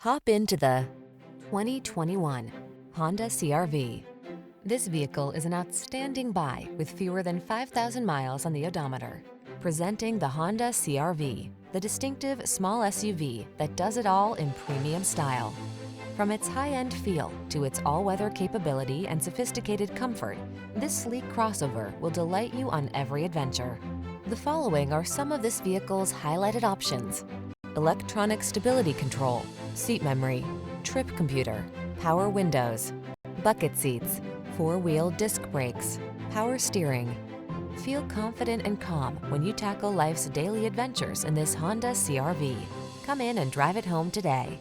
Hop into the 2021 Honda CR-V. This vehicle is an outstanding buy with fewer than 5,000 miles on the odometer. Presenting the Honda CR-V, the distinctive small SUV that does it all in premium style. From its high-end feel to its all-weather capability and sophisticated comfort, this sleek crossover will delight you on every adventure. The following are some of this vehicle's highlighted options: electronic stability control, seat memory, trip computer, power windows, bucket seats, four-wheel disc brakes, power steering. Feel confident and calm when you tackle life's daily adventures in this Honda CR-V. Come in and drive it home today.